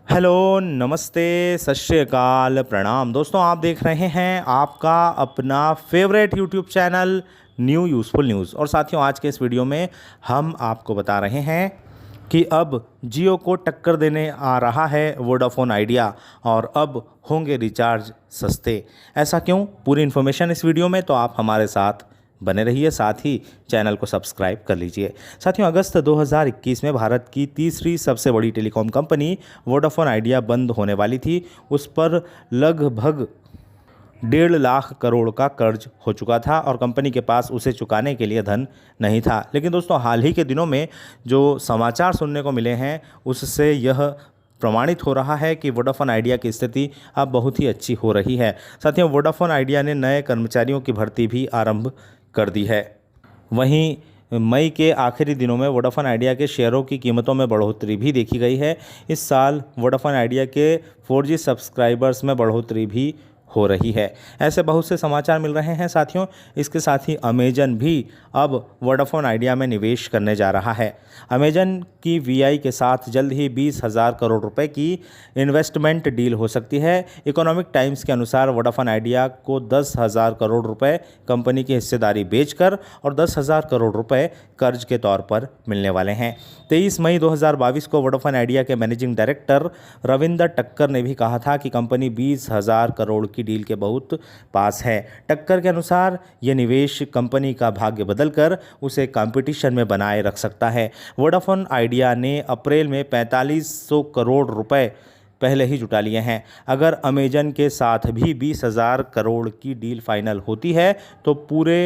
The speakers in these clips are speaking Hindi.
हेलो, नमस्ते, सत श्री अकाल, प्रणाम। दोस्तों, आप देख रहे हैं आपका अपना favourite YouTube channel new useful news. और साथियों, आज के इस वीडियो में हम आपको बता रहे हैं कि अब जियो को टक्कर देने आ रहा है वोडाफोन आइडिया और अब होंगे रिचार्ज सस्ते। ऐसा क्यों? पूरी इन्फॉर्मेशन इस वीडियो में, तो आप हमारे साथ बने रहिए, साथ ही चैनल को सब्सक्राइब कर लीजिए। साथियों, अगस्त 2021 में भारत की तीसरी सबसे बड़ी टेलीकॉम कंपनी वोडाफोन आइडिया बंद होने वाली थी। उस पर लगभग 1.5 लाख करोड़ का कर्ज हो चुका था और कंपनी के पास उसे चुकाने के लिए धन नहीं था। लेकिन दोस्तों, हाल ही के दिनों में जो समाचार सुनने को मिले हैं उससे यह प्रमाणित हो रहा है कि वोडाफोन आइडिया की स्थिति अब बहुत ही अच्छी हो रही है। साथियों, वोडाफोन आइडिया ने नए कर्मचारियों की भर्ती भी आरंभ कर दी है। वहीं मई के आखिरी दिनों में वोडाफोन आइडिया के शेयरों की कीमतों में बढ़ोतरी भी देखी गई है। इस साल वोडाफोन आइडिया के 4G सब्सक्राइबर्स में बढ़ोतरी भी हो रही है। ऐसे बहुत से समाचार मिल रहे हैं साथियों। इसके साथ ही अमेजन भी अब वोडाफोन आइडिया में निवेश करने जा रहा है। अमेजन की वीआई के साथ जल्द ही 20,000 करोड़ रुपए की इन्वेस्टमेंट डील हो सकती है। इकोनॉमिक टाइम्स के अनुसार वोडाफोन आइडिया को 10,000 करोड़ रुपए कंपनी की हिस्सेदारी बेचकर और 10,000 करोड़ रुपए कर्ज के तौर पर मिलने वाले हैं। 23 मई 2022 को वोडाफोन आइडिया के मैनेजिंग डायरेक्टर रविंदर टक्कर ने भी कहा था कि कंपनी 20,000 करोड़ की डील के बहुत पास है। टक्कर के अनुसार यह निवेश कंपनी का भाग्य बदलकर उसे कंपटीशन में बनाए रख सकता है। वोडाफोन आइडिया ने अप्रैल में 4500 करोड़ रुपए पहले ही जुटा लिए हैं। अगर अमेजन के साथ भी 20,000 करोड़ की डील फाइनल होती है तो पूरे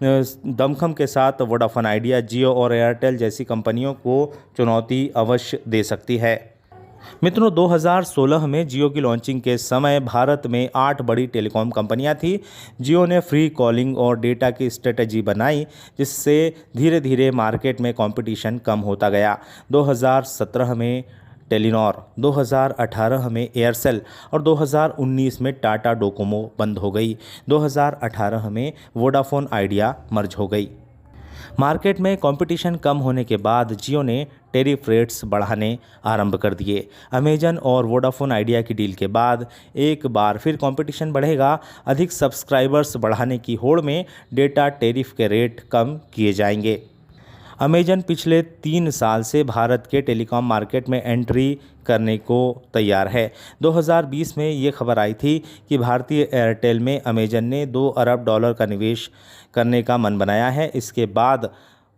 दमखम के साथ वोडाफोन आइडिया जियो और एयरटेल जैसी कंपनियों को चुनौती अवश्य दे सकती है। मित्रों, 2016 में जियो की लॉन्चिंग के समय भारत में 8 बड़ी टेलीकॉम कंपनियां थी। जियो ने फ्री कॉलिंग और डेटा की स्ट्रेटजी बनाई, जिससे धीरे धीरे मार्केट में कंपटीशन कम होता गया। 2017 में टेलीनॉर, 2018 में एयरसेल और 2019 में टाटा डोकोमो बंद हो गई। 2018 में वोडाफोन आइडिया मर्ज हो गई। मार्केट में कंपटीशन कम होने के बाद जियो ने टैरिफ रेट्स बढ़ाने आरंभ कर दिए। अमेजन और वोडाफोन आइडिया की डील के बाद एक बार फिर कंपटीशन बढ़ेगा। अधिक सब्सक्राइबर्स बढ़ाने की होड़ में डेटा टैरिफ के रेट कम किए जाएंगे। अमेजन पिछले 3 साल से भारत के टेलीकॉम मार्केट में एंट्री करने को तैयार है। 2020 में ये खबर आई थी कि भारतीय एयरटेल में अमेजन ने $2 अरब का निवेश करने का मन बनाया है। इसके बाद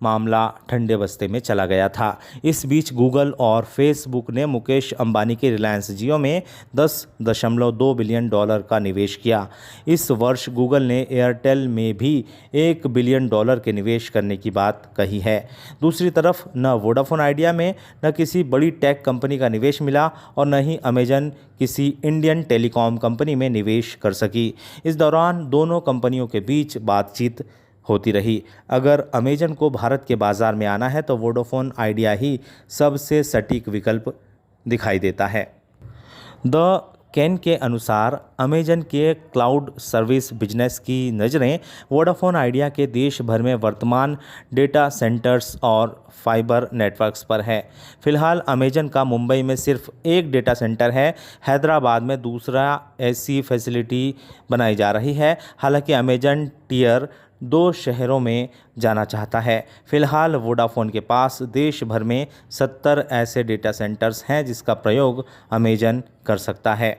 मामला ठंडे बस्ते में चला गया था। इस बीच गूगल और फेसबुक ने मुकेश अंबानी के रिलायंस जियो में $10.2 बिलियन का निवेश किया। इस वर्ष गूगल ने एयरटेल में भी $1 बिलियन के निवेश करने की बात कही है। दूसरी तरफ न वोडाफोन आइडिया में न किसी बड़ी टेक कंपनी का निवेश मिला और न ही अमेजन किसी इंडियन टेलीकॉम कंपनी में निवेश कर सकी। इस दौरान दोनों कंपनियों के बीच बातचीत होती रही। अगर अमेजन को भारत के बाज़ार में आना है तो वोडाफोन आइडिया ही सबसे सटीक विकल्प दिखाई देता है। द कैन के अनुसार अमेजन के क्लाउड सर्विस बिजनेस की नज़रें वोडाफोन आइडिया के देश भर में वर्तमान डेटा सेंटर्स और फाइबर नेटवर्क्स पर है। फिलहाल अमेजन का मुंबई में सिर्फ एक डेटा सेंटर है। हैदराबाद में दूसरा ऐसी फैसिलिटी बनाई जा रही है। हालांकि अमेजन टियर 2 शहरों में जाना चाहता है। फिलहाल वोडाफोन के पास देश भर में 70 ऐसे डेटा सेंटर्स हैं जिसका प्रयोग अमेजन कर सकता है।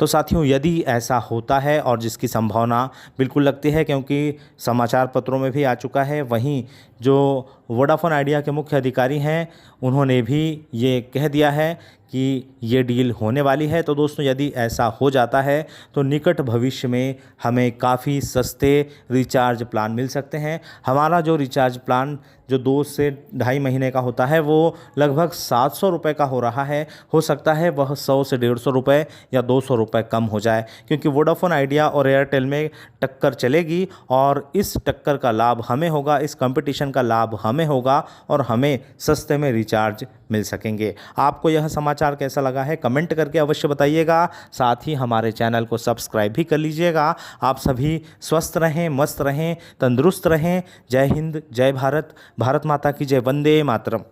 तो साथियों, यदि ऐसा होता है और जिसकी संभावना बिल्कुल लगती है क्योंकि समाचार पत्रों में भी आ चुका है, वहीं जो वोडाफोन आइडिया के मुख्य अधिकारी हैं उन्होंने भी ये कह दिया है कि ये डील होने वाली है। तो दोस्तों, यदि ऐसा हो जाता है तो निकट भविष्य में हमें काफ़ी सस्ते रिचार्ज प्लान मिल सकते हैं। हमारा जो रिचार्ज प्लान जो 2 से ढाई महीने का होता है वो लगभग 700 रुपये का हो रहा है। हो सकता है वह 100 से 150 रुपये या 200 रुपये कम हो जाए, क्योंकि वोडाफोन आइडिया और एयरटेल में टक्कर चलेगी और इस टक्कर का लाभ हमें होगा, इस कंपटीशन का लाभ हमें होगा और हमें सस्ते में रिचार्ज मिल सकेंगे। आपको यह समाचार कैसा लगा है कमेंट करके अवश्य बताइएगा। साथ ही हमारे चैनल को सब्सक्राइब भी कर लीजिएगा। आप सभी स्वस्थ रहें, मस्त रहें, तंदुरुस्त रहें। जय हिंद, जय भारत, भारत माता की जय, वंदे मातरम।